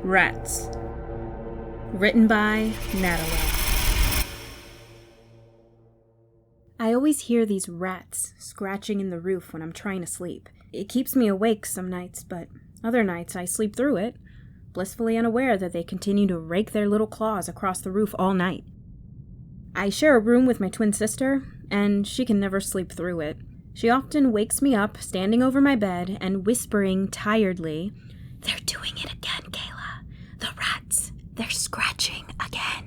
Rats. Written by Natalie. I always hear these rats scratching in the roof when I'm trying to sleep. It keeps me awake some nights, but other nights I sleep through it, blissfully unaware that they continue to rake their little claws across the roof all night. I share a room with my twin sister, and she can never sleep through it. She often wakes me up, standing over my bed and whispering tiredly, "They're doing it again, Kayla. The rats, they're scratching again."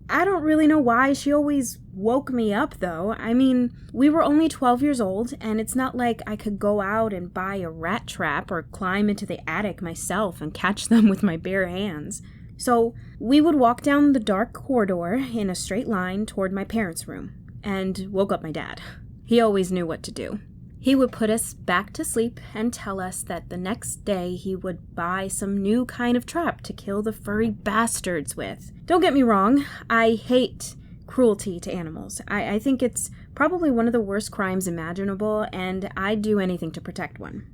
I don't really know why she always woke me up, though. I mean, we were only 12 years old, and it's not like I could go out and buy a rat trap or climb into the attic myself and catch them with my bare hands. So we would walk down the dark corridor in a straight line toward my parents' room, and woke up my dad. He always knew what to do. He would put us back to sleep and tell us that the next day he would buy some new kind of trap to kill the furry bastards with. Don't get me wrong, I hate cruelty to animals. I think it's probably one of the worst crimes imaginable, and I'd do anything to protect one.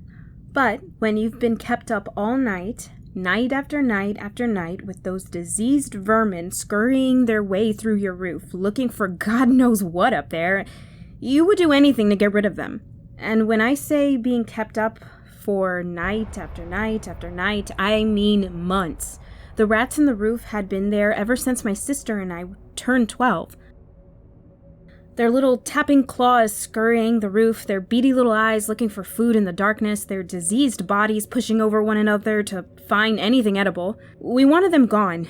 But when you've been kept up all night, night after night after night, with those diseased vermin scurrying their way through your roof, looking for God knows what up there, you would do anything to get rid of them. And when I say being kept up for night after night after night, I mean months. The rats in the roof had been there ever since my sister and I turned 12. Their little tapping claws scurrying the roof, their beady little eyes looking for food in the darkness, their diseased bodies pushing over one another to find anything edible. We wanted them gone.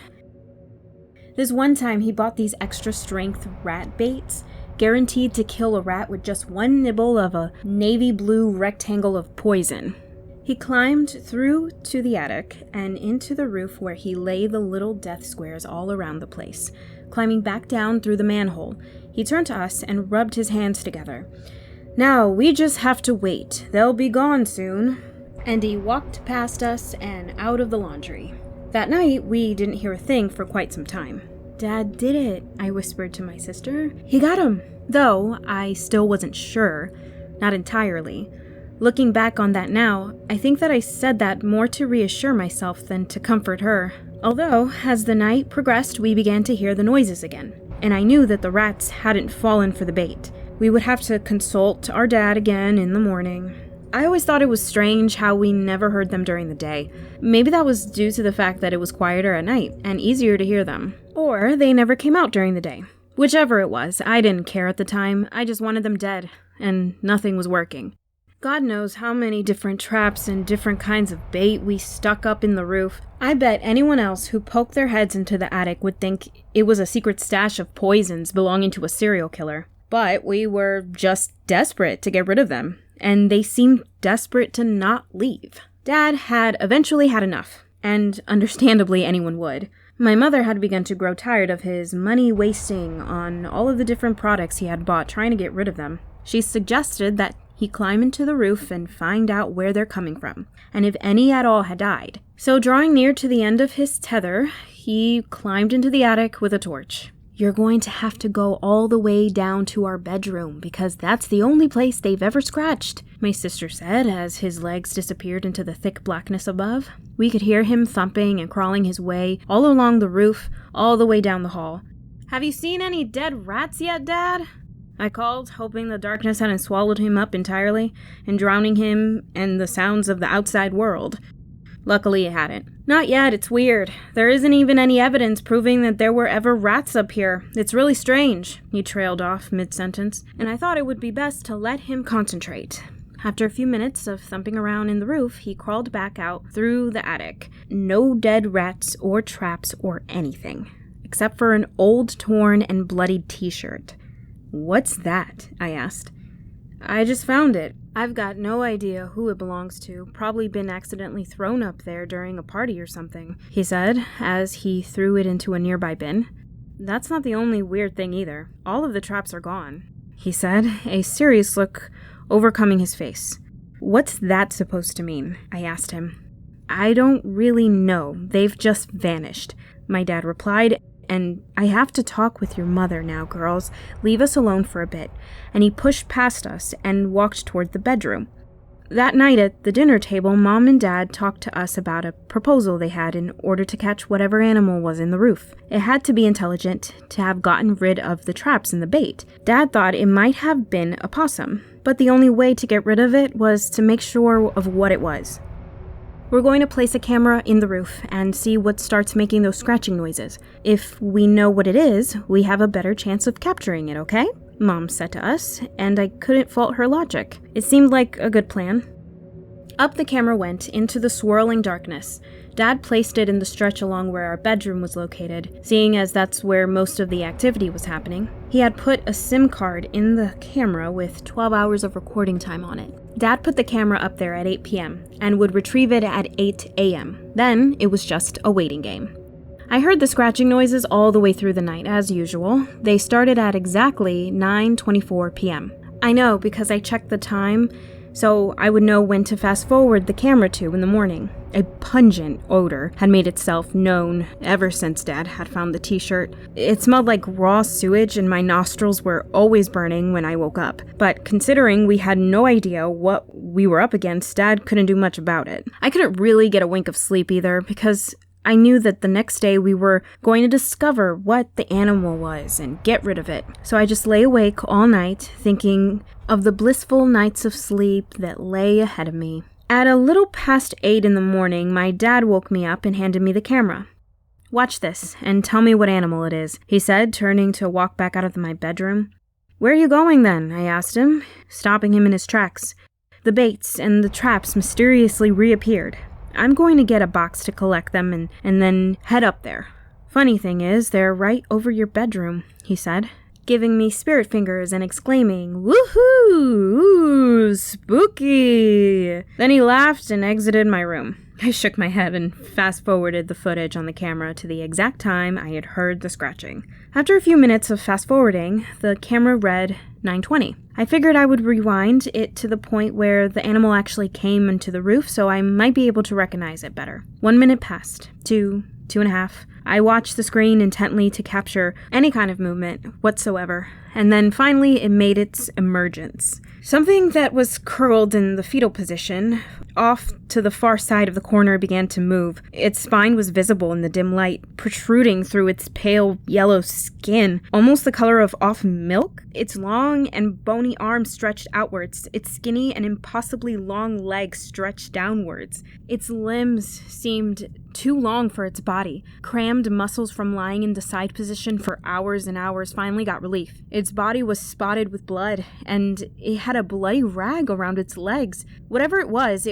This one time he bought these extra strength rat baits, guaranteed to kill a rat with just one nibble of a navy blue rectangle of poison. He climbed through to the attic and into the roof where he lay the little death squares all around the place. Climbing back down through the manhole, he turned to us and rubbed his hands together. "Now, we just have to wait. They'll be gone soon." And he walked past us and out of the laundry. That night, we didn't hear a thing for quite some time. "Dad did it," I whispered to my sister. "He got him." Though I still wasn't sure. Not entirely. Looking back on that now, I think that I said that more to reassure myself than to comfort her. Although, as the night progressed, we began to hear the noises again, and I knew that the rats hadn't fallen for the bait. We would have to consult our dad again in the morning. I always thought it was strange how we never heard them during the day. Maybe that was due to the fact that it was quieter at night and easier to hear them. Or they never came out during the day. Whichever it was, I didn't care at the time. I just wanted them dead, and nothing was working. God knows how many different traps and different kinds of bait we stuck up in the roof. I bet anyone else who poked their heads into the attic would think it was a secret stash of poisons belonging to a serial killer. But we were just desperate to get rid of them, and they seemed desperate to not leave. Dad had eventually had enough, and understandably anyone would. My mother had begun to grow tired of his money wasting on all of the different products he had bought trying to get rid of them. She suggested that he climb into the roof and find out where they're coming from, and if any at all had died. So drawing near to the end of his tether, he climbed into the attic with a torch. "You're going to have to go all the way down to our bedroom, because that's the only place they've ever scratched," my sister said as his legs disappeared into the thick blackness above. We could hear him thumping and crawling his way all along the roof, all the way down the hall. "Have you seen any dead rats yet, Dad?" I called, hoping the darkness hadn't swallowed him up entirely and drowning him and the sounds of the outside world. Luckily it hadn't. "Not yet, it's weird. There isn't even any evidence proving that there were ever rats up here. It's really strange," he trailed off mid-sentence, and I thought it would be best to let him concentrate. After a few minutes of thumping around in the roof, he crawled back out through the attic. No dead rats or traps or anything, except for an old torn and bloodied t-shirt. "What's that?" I asked. "I just found it. I've got no idea who it belongs to. Probably been accidentally thrown up there during a party or something," he said, as he threw it into a nearby bin. "That's not the only weird thing either. All of the traps are gone," he said, a serious look overcoming his face. "What's that supposed to mean?" I asked him. "I don't really know. They've just vanished," my dad replied, "and I have to talk with your mother now, girls. Leave us alone for a bit." And he pushed past us and walked toward the bedroom. That night at the dinner table, Mom and Dad talked to us about a proposal they had in order to catch whatever animal was in the roof. It had to be intelligent to have gotten rid of the traps and the bait. Dad thought it might have been a possum, but the only way to get rid of it was to make sure of what it was. We're going to place a camera in the roof and see what starts making those scratching noises. If we know what it is, we have a better chance of capturing it, okay? Mom said to us, and I couldn't fault her logic. It seemed like a good plan. Up the camera went into the swirling darkness. Dad placed it in the stretch along where our bedroom was located, seeing as that's where most of the activity was happening. He had put a SIM card in the camera with 12 hours of recording time on it. Dad put the camera up there at 8 p.m. and would retrieve it at 8 a.m. Then it was just a waiting game. I heard the scratching noises all the way through the night, as usual. They started at exactly 9:24 p.m. I know because I checked the time, so I would know when to fast forward the camera to in the morning. A pungent odor had made itself known ever since Dad had found the t-shirt. It smelled like raw sewage and my nostrils were always burning when I woke up. But considering we had no idea what we were up against, Dad couldn't do much about it. I couldn't really get a wink of sleep either because I knew that the next day we were going to discover what the animal was and get rid of it. So I just lay awake all night thinking of the blissful nights of sleep that lay ahead of me. At a little past 8 in the morning, my dad woke me up and handed me the camera. "Watch this and tell me what animal it is," he said, turning to walk back out of my bedroom. "Where are you going then?" I asked him, stopping him in his tracks. The baits and the traps mysteriously reappeared. "I'm going to get a box to collect them and then head up there. Funny thing is, they're right over your bedroom," he said, giving me spirit fingers and exclaiming, "Woohoo! Ooh, spooky!" Then he laughed and exited my room. I shook my head and fast-forwarded the footage on the camera to the exact time I had heard the scratching. After a few minutes of fast-forwarding, the camera read 9:20. I figured I would rewind it to the point where the animal actually came into the roof so I might be able to recognize it better. 1 minute passed. 2.5. I watched the screen intently to capture any kind of movement whatsoever, and then finally it made its emergence. Something that was curled in the fetal position, off to the far side of the corner, began to move. Its spine was visible in the dim light, protruding through its pale yellow skin, almost the color of off milk. Its long and bony arms stretched outwards, its skinny and impossibly long legs stretched downwards. Its limbs seemed too long for its body. Crammed muscles from lying in the side position for hours and hours finally got relief. Its body was spotted with blood, and it had a bloody rag around its legs. Whatever it was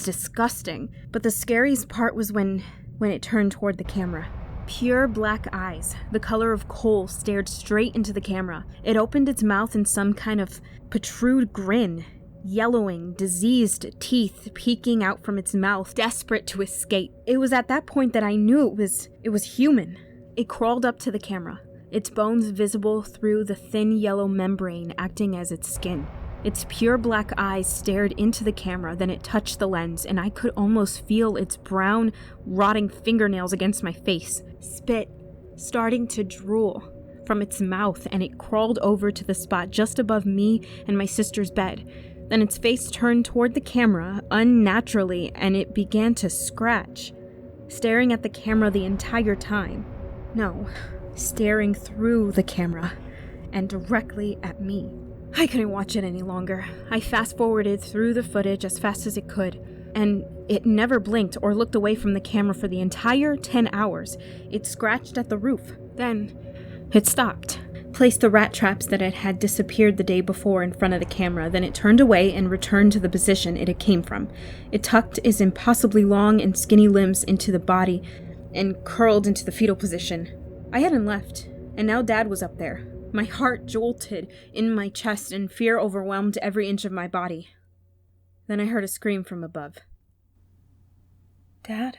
disgusting. But the scariest part was when it turned toward the camera. Pure black eyes, the color of coal, stared straight into the camera. It opened its mouth in some kind of protrude grin. Yellowing, diseased teeth peeking out from its mouth, desperate to escape. It was at that point that I knew it was human. It crawled up to the camera, its bones visible through the thin yellow membrane acting as its skin. Its pure black eyes stared into the camera, then it touched the lens, and I could almost feel its brown, rotting fingernails against my face. Spit, starting to drool from its mouth, and it crawled over to the spot just above me and my sister's bed. Then its face turned toward the camera unnaturally, and it began to scratch, staring at the camera the entire time. No, staring through the camera and directly at me. I couldn't watch it any longer. I fast-forwarded through the footage as fast as it could, and it never blinked or looked away from the camera for the entire 10 hours. It scratched at the roof. Then it stopped. Placed the rat traps that it had disappeared the day before in front of the camera, then it turned away and returned to the position it had came from. It tucked its impossibly long and skinny limbs into the body and curled into the fetal position. I hadn't left, and now Dad was up there. My heart jolted in my chest and fear overwhelmed every inch of my body. Then I heard a scream from above. "Dad?"